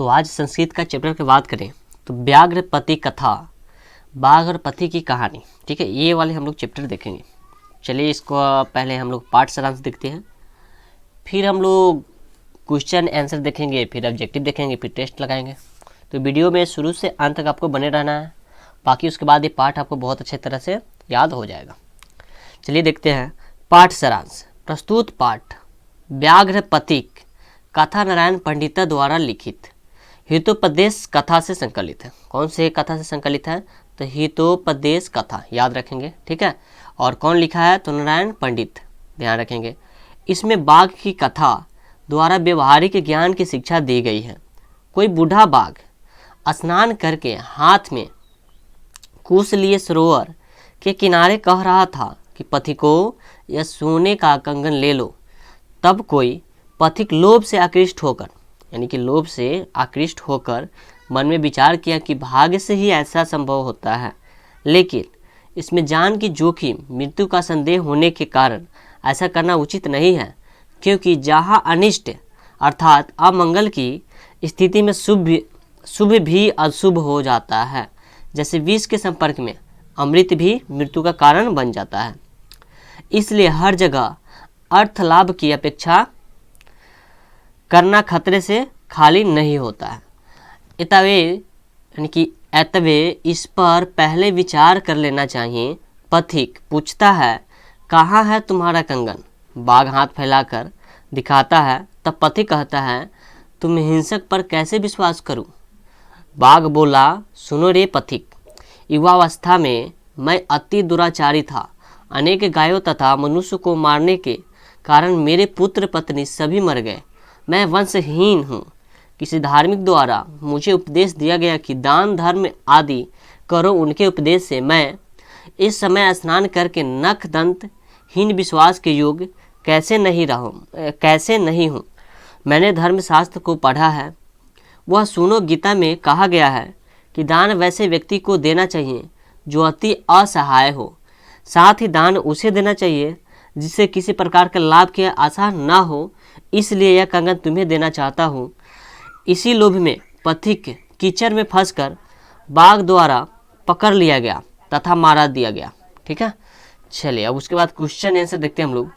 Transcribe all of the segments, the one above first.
तो आज संस्कृत का चैप्टर की बात करें तो व्याघ्र पति कथा, बाघ और पति की कहानी, ठीक है, ये वाले हम लोग चैप्टर देखेंगे। चलिए इसको पहले हम लोग पाठ सारांश देखते हैं, फिर हम लोग क्वेश्चन आंसर देखेंगे, फिर ऑब्जेक्टिव देखेंगे, फिर टेस्ट लगाएंगे। तो वीडियो में शुरू से अंत तक आपको बने रहना है, बाकी उसके बाद ये पाठ आपको बहुत अच्छे तरह से याद हो जाएगा। चलिए देखते हैं पाठ सारांश। प्रस्तुत पाठ व्याघ्र पथिक कथा नारायण पंडिता द्वारा लिखित हितोपदेश कथा से संकलित है। कौन से कथा से संकलित है? तो हितोपदेश कथा, याद रखेंगे, ठीक है। और कौन लिखा है? तो नारायण पंडित, ध्यान रखेंगे। इसमें बाघ की कथा द्वारा व्यवहारिक ज्ञान की शिक्षा दी गई है। कोई बूढ़ा बाघ स्नान करके हाथ में कुश लिए सरोवर के किनारे कह रहा था कि पथिको यह सोने का कंगन ले लो। तब कोई पथिक लोभ से आकृष्ट होकर, यानी कि लोभ से आकृष्ट होकर मन में विचार किया कि भाग्य से ही ऐसा संभव होता है, लेकिन इसमें जान की जोखिम, मृत्यु का संदेह होने के कारण ऐसा करना उचित नहीं है, क्योंकि जहाँ अनिष्ट अर्थात अमंगल की स्थिति में शुभ भी अशुभ हो जाता है। जैसे विष के संपर्क में अमृत भी मृत्यु का कारण बन जाता है। इसलिए हर जगह अर्थ लाभ की अपेक्षा करना खतरे से खाली नहीं होता है। अतवे इस पर पहले विचार कर लेना चाहिए। पथिक पूछता है, कहाँ है तुम्हारा कंगन? बाघ हाथ फैलाकर दिखाता है। तब पथिक कहता है, तुम हिंसक पर कैसे विश्वास करूं? बाघ बोला, सुनो रे पथिक, युवावस्था में मैं अति दुराचारी था। अनेक गायों तथा मनुष्य को मारने के कारण मेरे पुत्र पत्नी सभी मर गए। मैं वंशहीन हूँ। किसी धार्मिक द्वारा मुझे उपदेश दिया गया कि दान धर्म आदि करो। उनके उपदेश से मैं इस समय स्नान करके नख दंत हीन विश्वास के योग कैसे नहीं हूँ। मैंने धर्मशास्त्र को पढ़ा है। वह सुनो, गीता में कहा गया है कि दान वैसे व्यक्ति को देना चाहिए जो अति असहाय हो। साथ ही दान उसे देना चाहिए जिससे किसी प्रकार का लाभ की आशा न हो। इसलिए यह कंगन तुम्हें देना चाहता हूँ। इसी लोभ में पथिक कीचड़ में फंसकर बाघ द्वारा पकड़ लिया गया तथा मारा दिया गया, ठीक है। चलिए अब उसके बाद क्वेश्चन आंसर देखते हैं हम लोग।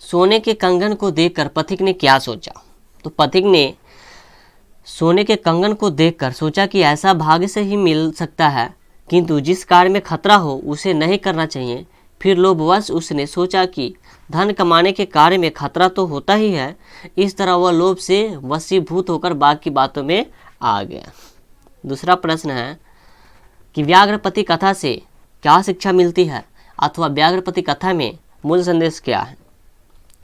सोने के कंगन को देखकर पथिक ने क्या सोचा? तो पथिक ने सोने के कंगन को देखकर सोचा कि ऐसा भाग्य से ही मिल सकता है, किंतु जिस कार्य में खतरा हो उसे नहीं करना चाहिए। फिर लोभवश उसने सोचा कि धन कमाने के कार्य में खतरा तो होता ही है। इस तरह वह लोभ से वशीभूत होकर बाघ की बातों में आ गया। दूसरा प्रश्न है कि व्याघ्रपति कथा से क्या शिक्षा मिलती है, अथवा व्याघ्रपति कथा में मूल संदेश क्या है?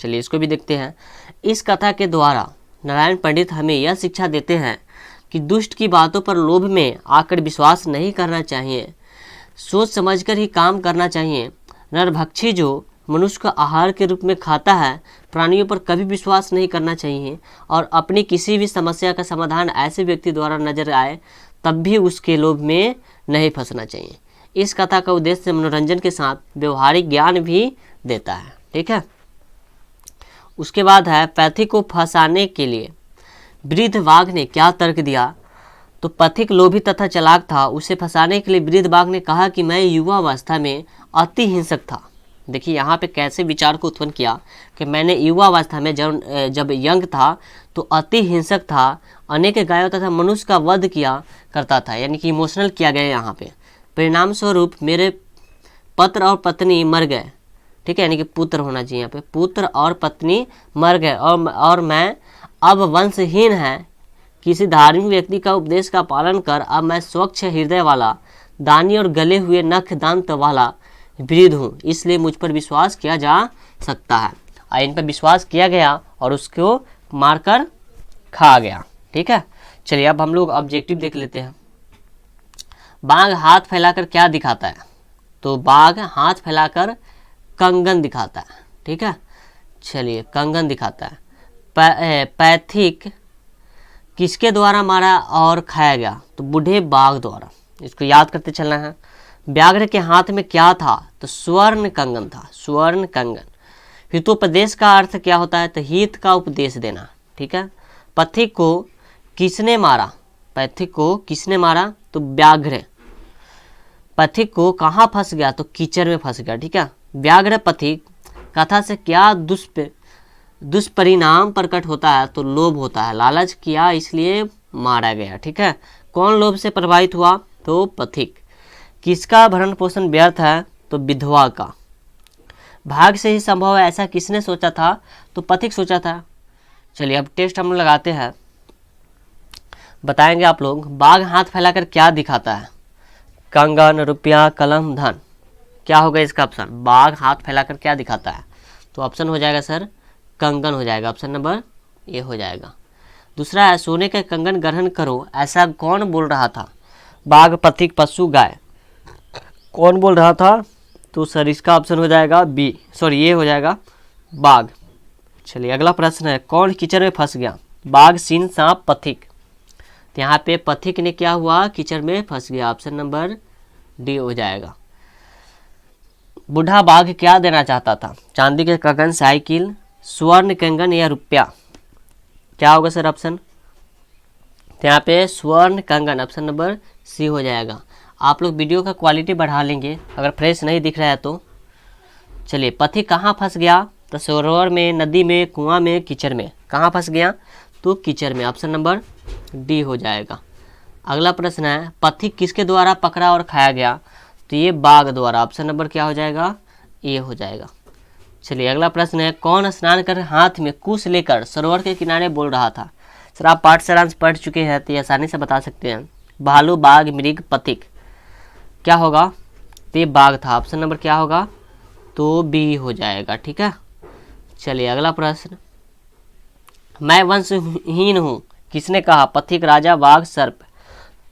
चलिए इसको भी देखते हैं। इस कथा के द्वारा नारायण पंडित हमें यह शिक्षा देते हैं कि दुष्ट की बातों पर लोभ में आकर विश्वास नहीं करना चाहिए। सोच समझकर ही काम करना चाहिए। नरभक्षी जो मनुष्य का आहार के रूप में खाता है, प्राणियों पर कभी विश्वास नहीं करना चाहिए। और अपनी किसी भी समस्या का समाधान ऐसे व्यक्ति द्वारा नजर आए तब भी उसके लोभ में नहीं फंसना चाहिए। इस कथा का उद्देश्य मनोरंजन के साथ व्यवहारिक ज्ञान भी देता है, ठीक है। उसके बाद है पथिक को फंसाने के लिए वृद्ध बाघ ने क्या तर्क दिया? तो पथिक लोभी तथा चालाक था। उसे फंसाने के लिए वृद्ध बाघ ने कहा कि मैं युवा अवस्था में अति हिंसक था। देखिए यहाँ पे कैसे विचार को उत्पन्न किया कि मैंने युवा अवस्था में जब यंग था तो अति हिंसक था, अनेक गायों तथा मनुष्य का वध किया करता था, यानी कि इमोशनल किया गया यहाँ पे। परिणाम स्वरूप मेरे पुत्र और पत्नी मर गए, ठीक है, यानी कि पुत्र होना चाहिए यहाँ पे, पुत्र और पत्नी मर गए और मैं अब वंशहीन है। किसी धार्मिक व्यक्ति का उपदेश का पालन कर अब मैं स्वच्छ हृदय वाला, दानी और गले हुए नख दंत वाला वृद्ध हूँ। इसलिए मुझ पर विश्वास किया जा सकता है। इन पर विश्वास किया गया और उसको मारकर खा गया, ठीक है। चलिए अब हम लोग ऑब्जेक्टिव देख लेते हैं। बाघ हाथ फैलाकर क्या दिखाता है? तो बाघ हाथ फैलाकर कंगन दिखाता है, ठीक है। चलिए कंगन दिखाता है। पैथिक किसके द्वारा मारा और खाया गया? तो बूढ़े बाघ द्वारा। इसको याद करते चलना है। व्याघ्र के हाथ में क्या था? तो स्वर्ण कंगन था, स्वर्ण कंगन। हितोपदेश का अर्थ क्या होता है? तो हित का उपदेश देना, ठीक है। पथिक को किसने मारा, पथिक को किसने मारा, तो व्याघ्र। पथिक को कहाँ फंस गया, तो कीचड़ में फंस गया। ठीक है, व्याघ्र पथिक कथा से क्या दुष्परिणाम प्रकट होता है, तो लोभ होता है, लालच किया इसलिए मारा गया। ठीक है, कौन लोभ से प्रभावित हुआ, तो पथिक। किसका भरण पोषण व्यर्थ है, तो विधवा का। भाग से ही संभव है ऐसा किसने सोचा था, तो पथिक सोचा था। चलिए अब टेस्ट हम लगाते हैं, बताएंगे आप लोग। बाघ हाथ फैलाकर क्या दिखाता है, कंगन, रुपया, कलम, धन। क्या होगा इसका ऑप्शन, बाघ हाथ फैलाकर क्या दिखाता है, तो ऑप्शन हो जाएगा सर कंगन हो जाएगा, ऑप्शन नंबर ए हो जाएगा। दूसरा है सोने के कंगन ग्रहण करो, ऐसा कौन बोल रहा था, बाघ, पथिक, पशु, गाय। कौन बोल रहा था, तो सर इसका ऑप्शन हो जाएगा बी, सॉरी ये हो जाएगा बाघ। चलिए अगला प्रश्न है, कौन कीचड़ में फंस गया, बाघ, सिंह, सांप, पथिक। तो यहाँ पे पथिक ने क्या हुआ, कीचड़ में फंस गया, ऑप्शन नंबर डी हो जाएगा। बूढ़ा बाघ क्या देना चाहता था, चांदी के कंगन, साइकिल, स्वर्ण कंगन या रुपया। क्या होगा सर ऑप्शन, तो यहाँ पे स्वर्ण कंगन, ऑप्शन नंबर सी हो जाएगा। आप लोग वीडियो का क्वालिटी बढ़ा लेंगे अगर फ्रेश नहीं दिख रहा है तो। चलिए पथिक कहाँ फंस गया, तो सरोवर में, नदी में, कुआं में, कीचड़ में। कहाँ फंस गया, तो कीचड़ में, ऑप्शन नंबर डी हो जाएगा। अगला प्रश्न है, पथिक किसके द्वारा पकड़ा और खाया गया, तो ये बाघ द्वारा, ऑप्शन नंबर क्या हो जाएगा, ए हो जाएगा। चलिए अगला प्रश्न है, कौन स्नान कर हाथ में कुश लेकर सरोवर के किनारे बोल रहा था। सर आप पाठ सारांश पढ़ चुके हैं तो ये आसानी से बता सकते हैं। भालू, बाघ, मृग, पथिक। क्या होगा, तो ये बाघ था, ऑप्शन नंबर क्या होगा, तो बी हो जाएगा। ठीक है, चलिए अगला प्रश्न, मैं वंशहीन हूँ, किसने कहा, पथिक, राजा, बाघ, सर्प।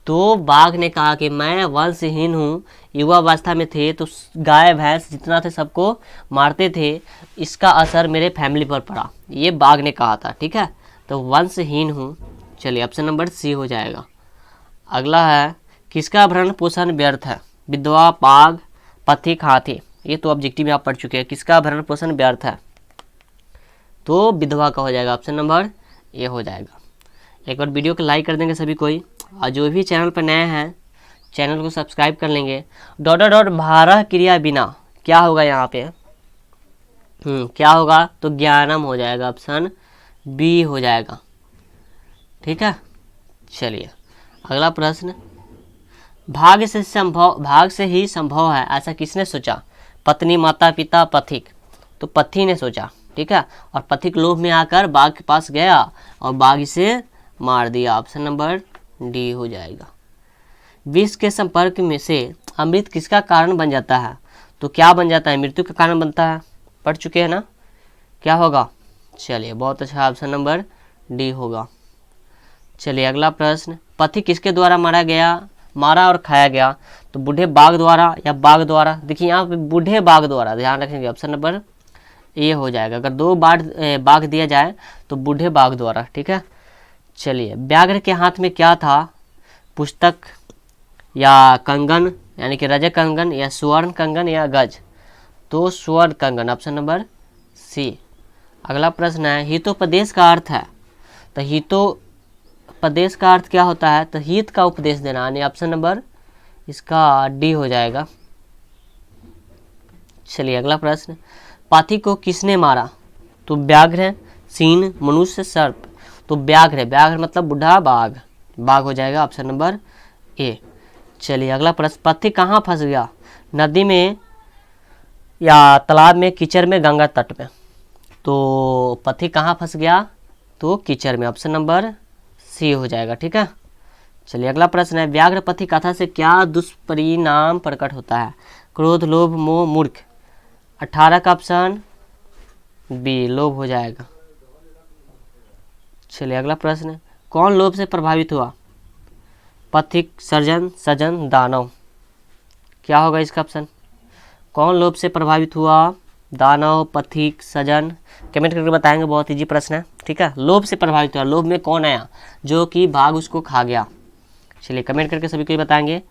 तो बाघ ने कहा कि मैं वंशहीन हूँ, युवावस्था में थे तो गाय भैंस जितना थे सबको मारते थे, इसका असर मेरे फैमिली पर पड़ा, ये बाघ ने कहा था। ठीक है, तो वंशहीन हूँ। चलिए ऑप्शन नंबर सी हो जाएगा। अगला है, किसका भरण पोषण व्यर्थ है, विधवा, बाघ, पथिक, हाथी। ये तो ऑब्जेक्टिव में आप पढ़ चुके हैं, किसका भरण पोषण व्यर्थ है, तो विधवा का हो जाएगा, ऑप्शन नंबर ए हो जाएगा। एक बार वीडियो को लाइक कर देंगे सभी कोई, और जो भी चैनल पर नए हैं चैनल को सब्सक्राइब कर लेंगे। डॉट भारह क्रिया बिना, क्या होगा यहाँ पे, क्या होगा, तो ज्ञानम हो जाएगा, ऑप्शन बी हो जाएगा। ठीक है, चलिए अगला प्रश्न, भाग से ही संभव है ऐसा किसने सोचा, पत्नी, माता, पिता, पथिक। तो पति ने सोचा। ठीक है, और पथिक लोभ में आकर बाघ के पास गया और बाघ इसे मार दिया, ऑप्शन नंबर डी हो जाएगा। विष के संपर्क में से अमृत किसका कारण बन जाता है, तो क्या बन जाता है, मृत्यु का कारण बनता है, पढ़ चुके हैं ना, क्या होगा। चलिए बहुत अच्छा, ऑप्शन नंबर डी होगा। चलिए अगला प्रश्न, पथिक किसके द्वारा मारा और खाया गया, तो बूढ़े बाघ द्वारा या बाघ द्वारा। देखिए यहाँ पे बूढ़े बाघ द्वारा, ध्यान रखेंगे, ऑप्शन नंबर ए हो जाएगा। अगर दो बाघ दिया जाए तो बूढ़े बाघ द्वारा। ठीक है, चलिए व्याघ्र के हाथ में क्या था, पुस्तक या कंगन यानी कि रजत कंगन या स्वर्ण कंगन या गज। तो स्वर्ण कंगन, ऑप्शन नंबर सी। अगला प्रश्न है, हितोपदेश का अर्थ है, तो हितोपदेश का अर्थ क्या होता है, तो हित का उपदेश देना, यानी ऑप्शन नंबर इसका डी हो जाएगा। चलिए अगला प्रश्न, पथिक को किसने मारा, तो व्याघ्र, सिंह, मनुष्य, सर्प। तो व्याघ्र मतलब बूढ़ा बाघ हो जाएगा, ऑप्शन नंबर ए। चलिए अगला प्रश्न, पथिक कहाँ फंस गया, नदी में या तालाब में, कीचड़ में, गंगा तट में। तो पथिक कहाँ फंस गया, तो कीचड़ में, ऑप्शन नंबर सी हो जाएगा। ठीक है, चलिए अगला प्रश्न है, व्याघ्र पथिक कथा से क्या दुष्परिणाम प्रकट होता है, क्रोध, लोभ, मोह, मूर्ख। 18 का ऑप्शन बी लोभ हो जाएगा। चलिए अगला प्रश्न, कौन लोभ से प्रभावित हुआ, पथिक, सजन, दानव। क्या होगा इसका ऑप्शन, कौन लोभ से प्रभावित हुआ, दानव, पथिक, सजन। कमेंट करके बताएंगे, बहुत इजी प्रश्न है। ठीक है, लोभ से प्रभावित हुआ, लोभ में कौन आया, जो कि बाघ उसको खा गया। चलिए कमेंट करके सभी को बताएंगे।